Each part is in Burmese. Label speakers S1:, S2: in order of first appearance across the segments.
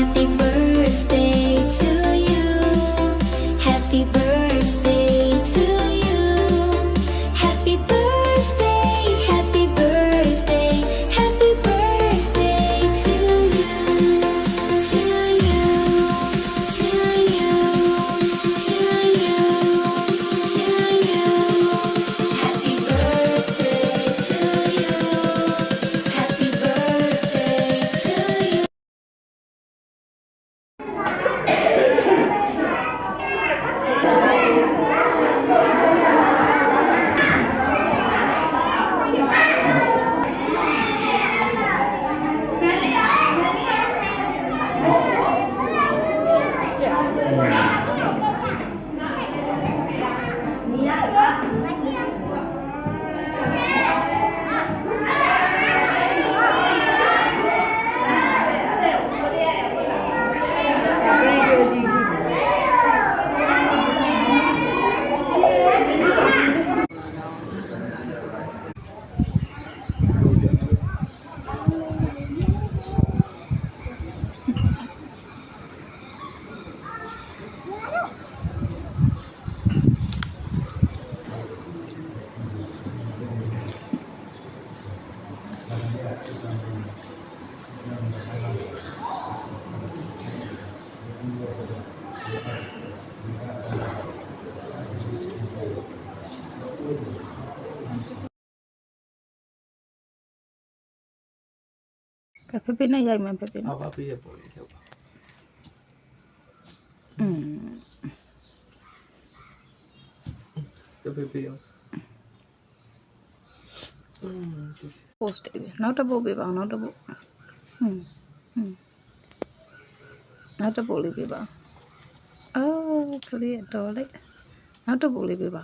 S1: Happy birthday to you. Happy birthday to you. Happy birthday, happy birthday, happy birthday to you. To you, to you, to you, to you. Happy birthday to you. Happy birthday to you.
S2: ဖေဖေနဲ့ရိုက်မယ်ဖေဖေ
S3: ။
S2: နဲ့
S3: အောက်ပါပေးရပေါ်လေးထုတ်ပါ
S2: อืม
S3: ။ပေးပေးအောင်
S2: post တယ်ဗျနောက်တစ်ပုတ်ပေးပါအောင်နောက်တစ်ပုတ်อืมနောက်တစ်ပုတ်လေးပေးပါအော်ကလေးတော်လေးနောက်တစ်ပုတ်လေးပေးပါ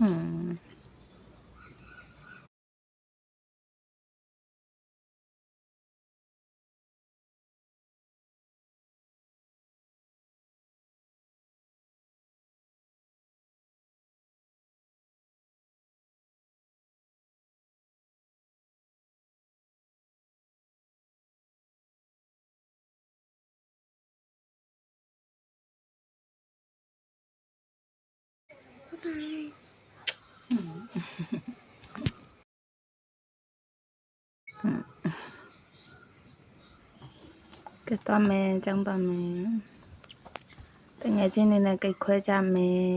S2: อืมကဲတော့မယ်ကျောင်းတော့မယ်တငယ်ချင်းတွေနဲ့ကိတ်ခွဲကြမယ်